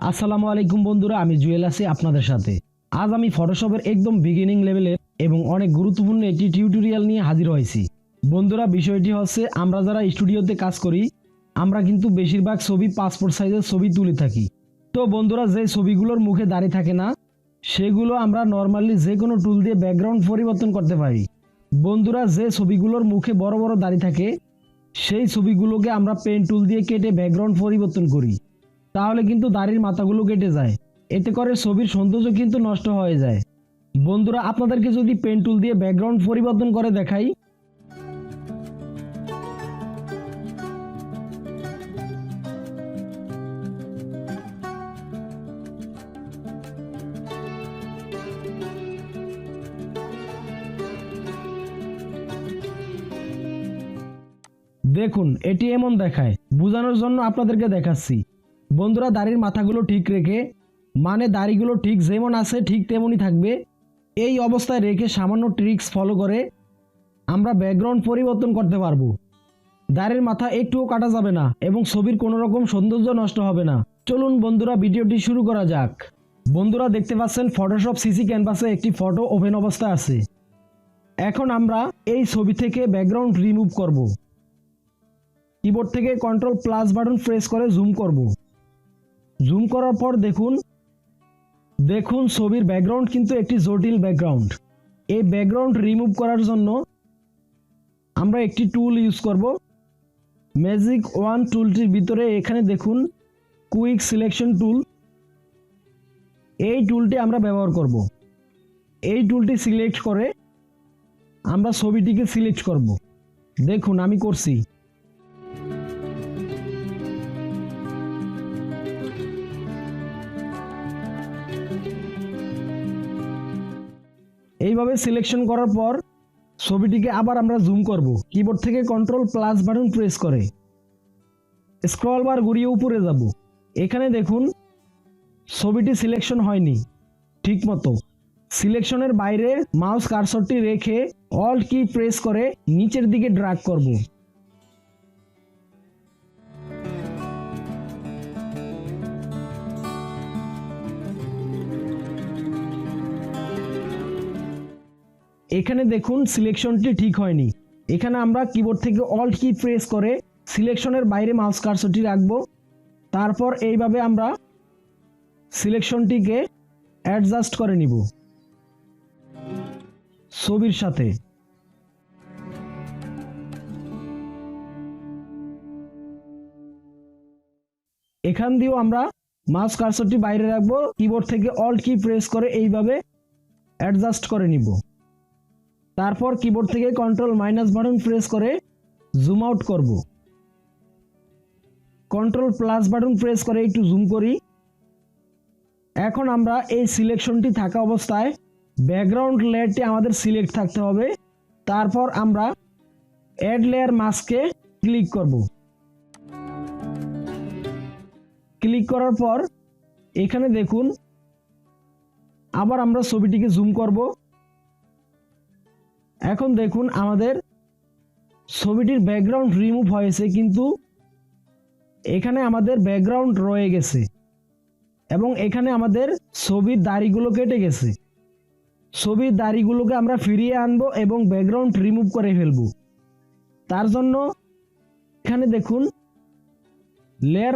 আসসালামু আলাইকুম বন্ধুরা, আমি জুয়েল আছি আপনাদের সাথে। আজ আমি ফটোশপের একদম বিগিনিং লেভেলের এবং অনেক গুরুত্বপূর্ণ একটি টিউটোরিয়াল নিয়ে হাজির হয়েছি। বন্ধুরা, বিষয়টি হচ্ছে আমরা যারা স্টুডিওতে কাজ করি আমরা কিন্তু বেশিরভাগ ছবি পাসপোর্ট সাইজের ছবি তুলে থাকি। তো বন্ধুরা, যে ছবিগুলোর মুখে দাঁড়িয়ে থাকে না সেগুলো আমরা নর্মালি যে কোনো টুল দিয়ে ব্যাকগ্রাউন্ড পরিবর্তন করতে পারি। বন্ধুরা, যে ছবিগুলোর মুখে বড় বড় দাঁড়িয়ে থাকে সেই ছবিগুলোকে আমরা পেন টুল দিয়ে কেটে ব্যাকগ্রাউন্ড পরিবর্তন করি। তাহলে কিন্তু দাড়ির মাথাগুলো কেটে যায়, এতে করে ছবির সৌন্দর্য কিন্তু নষ্ট হয়ে যায়। বন্ধুরা, আপনাদেরকে যদি পেন টুল দিয়ে ব্যাকগ্রাউন্ড পরিবর্তন করে দেখাই, দেখুন এটি এমন দেখায়। বোঝানোর জন্য আপনাদেরকে দেখাচ্ছি। বন্ধুরা, দাড়ির মাথাগুলো ঠিক রেখে, মানে দাড়িগুলো ঠিক যেমন আছে ঠিক তেমনই থাকবে, এই অবস্থায় রেখে সামান্য ট্রিক্স ফলো করে আমরা ব্যাকগ্রাউন্ড পরিবর্তন করতে পারবো। দাড়ির মাথা একটুও কাটা যাবে না এবং ছবির কোনো রকম সৌন্দর্য নষ্ট হবে না। চলুন বন্ধুরা, ভিডিওটি শুরু করা যাক। বন্ধুরা, দেখতে পাচ্ছেন ফটোশপ সিসি ক্যানভাসে একটি ফটো ওপেন অবস্থায় আছে। এখন আমরা এই ছবি থেকে ব্যাকগ্রাউন্ড রিমুভ করব। কিবোর্ড থেকে কন্ট্রোল প্লাস বাটন প্রেস করে জুম করব। জুম করার পর দেখুন ছবির ব্যাকগ্রাউন্ড কিন্তু একটি জটিল ব্যাকগ্রাউন্ড। এই ব্যাকগ্রাউন্ড রিমুভ করার জন্য আমরা একটি টুল ইউজ করব। ম্যাজিক ওয়ান টুলটির ভিতরে এখানে দেখুন কুইক সিলেকশন টুল, এই টুলটি আমরা ব্যবহার করব। এই টুলটি সিলেক্ট করে আমরা ছবিটিকে সিলেক্ট করব। দেখুন আমি করছি। এইভাবে সিলেকশন করার পর ছবিটিকে আবার আমরা জুম করব। কিবোর্ড থেকে কন্ট্রোল প্লাস বাটন প্রেস করে স্ক্রল বার ঘুরিয়ে উপরে যাব। এখানে দেখুন ছবিটি সিলেকশন হয়নি ঠিকমতো। সিলেকশনের বাইরে মাউস কার্সরটি রেখে অল্ট কি প্রেস করে নিচের দিকে ড্র্যাগ করব। এখানে দেখুন সিলেকশনটি ঠিক হয়নি। এখানে আমরা কিবোর্ড থেকে অল্ট কি প্রেস করে সিলেকশনের বাইরে মাউস কার্সরটি রাখবো। তারপর এইভাবে আমরা সিলেকশনটিকে অ্যাডজাস্ট করে নিব ছবির সাথে। এখান দিয়েও আমরা মাউস কার্সরটি বাইরে রাখবো, কিবোর্ড থেকে অল্ট কি প্রেস করে এইভাবে অ্যাডজাস্ট করে নিব। তারপর কিবোর্ড থেকে কন্ট্রোল মাইনাস বাটন প্রেস করে জুম আউট করব। কন্ট্রোল প্লাস বাটন প্রেস করে একটু জুম করি। এখন আমরা এই সিলেকশনটি থাকা অবস্থায় ব্যাকগ্রাউন্ড লেয়ারটি আমাদের সিলেক্ট থাকতে হবে। তারপর আমরা অ্যাড লেয়ার মাস্কে ক্লিক করব। ক্লিক করার পর এখানে দেখুন আবার আমরা ছবিটিকে জুম করব। এখন দেখুন আমাদের ছবিটির ব্যাকগ্রাউন্ড রিমুভ হয়েছে, কিন্তু এখানে আমাদের ব্যাকগ্রাউন্ড রয়ে গেছে এবং এখানে আমাদের ছবির দাড়িগুলো কেটে গেছে। ছবির দাড়িগুলোকে আমরা ফিরিয়ে আনবো এবং ব্যাকগ্রাউন্ড রিমুভ করে ফেলবো। তার জন্য এখানে দেখুন লেয়ার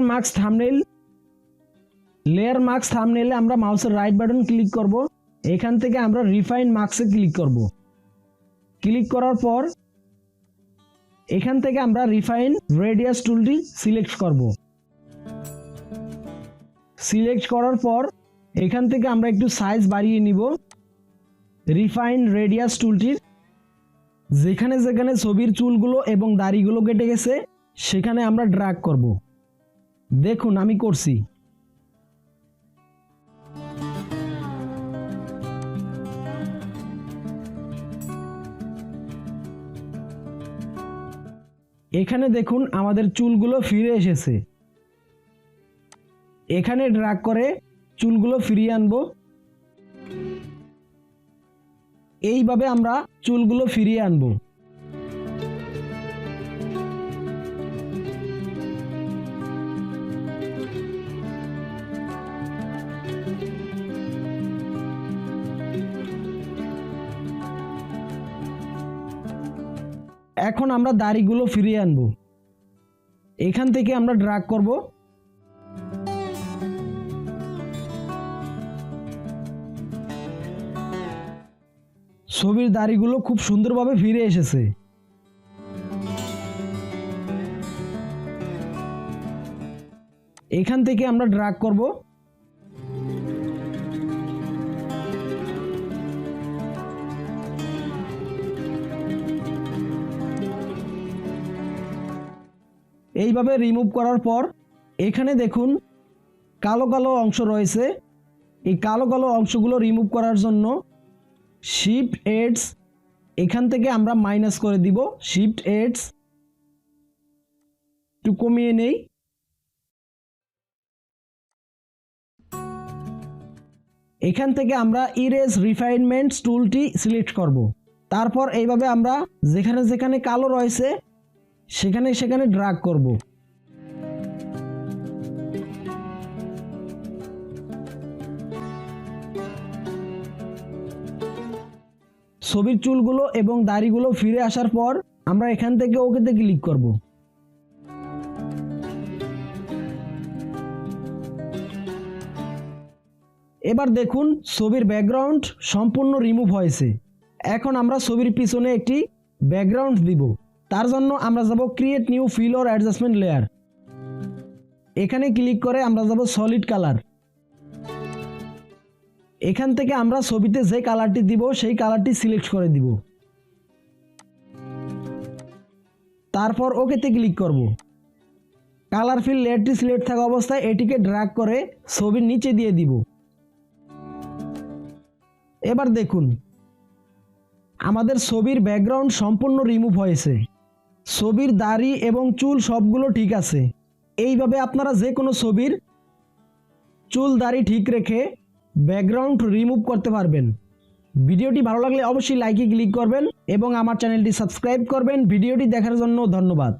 মার্কস থাম্বনেইলে আমরা মাউসের রাইট বাটন ক্লিক করব। এখান থেকে আমরা রিফাইন মার্কসে ক্লিক করব। ক্লিক করার পর এখান থেকে আমরা রিফাইন রেডিয়াস টুলটি সিলেক্ট করব। সিলেক্ট করার পর এখান থেকে আমরা একটু সাইজ বাড়িয়ে নিব। রিফাইন রেডিয়াস টুলটির যেখানে যেখানে ছবির চুলগুলো এবং দাড়িগুলো কেটে গেছে সেখানে আমরা ড্র্যাগ করব। দেখুন আমি করছি। এখানে দেখুন আমাদের চুলগুলো ফিরে এসেছে। এখানে ড্র্যাগ করে চুলগুলো ফিরিয়ে আনবো। এইভাবে আমরা চুলগুলো ফিরিয়ে আনবো। এখন আমরা দাড়িগুলো ফিরিয়ে আনব। এখান থেকে আমরা ড্র্যাগ করব। ছবির দাড়িগুলো খুব সুন্দরভাবে ফিরে এসেছে। এখান থেকে আমরা ড্র্যাগ করব। এইভাবে রিমুভ করার পর এখানে দেখুন কালো কালো অংশ রয়েছে। এই কালো কালো অংশগুলো রিমুভ করার জন্য শিফট এডস এখান থেকে আমরা মাইনাস করে দিব। শিফট এডস একটু কমিয়ে নেই। এখান থেকে আমরা ইরেজ রিফাইনমেন্টস টুলটি সিলেক্ট করব। তারপর এইভাবে আমরা যেখানে যেখানে কালো রয়েছে সেখানে সেখানে ড্র্যাগ করব। ছবির চুলগুলো এবং দাড়িগুলো ফিরে আসার পর আমরা এখান থেকে ওকেতে ক্লিক করব। এবার দেখুন ছবির ব্যাকগ্রাউন্ড সম্পূর্ণ রিমুভ হয়েছে। এখন আমরা ছবির পিছনে একটি ব্যাকগ্রাউন্ড দিব। তার জন্য আমরা যাব create new fill or adjustment layer. এখানে ক্লিক করে আমরা যাব সলিড কালার। এখান থেকে আমরা ছবিতে যে কালারটি দিব সেই কালারটি সিলেক্ট করে দিব। তারপর ওকেতে ক্লিক করব। কালার ফিল লেয়ারটি সিলেক্ট থাকা অবস্থায় এটিকে ড্র্যাগ করে ছবির নিচে দিয়ে দিব। এবার দেখুন আমাদের ছবির ব্যাকগ্রাউন্ড সম্পূর্ণ রিমুভ হয়েছে। ছবির দাড়ি এবং চুল সবগুলো ঠিক আছে। এইভাবে আপনারা যে কোনো ছবির চুল দাড়ি ঠিক রেখে ব্যাকগ্রাউন্ড রিমুভ করতে পারবেন। ভিডিওটি ভালো লাগলে অবশ্যই লাইকে ক্লিক করবেন এবং আমার চ্যানেলটি সাবস্ক্রাইব করবেন। ভিডিওটি দেখার জন্য ধন্যবাদ।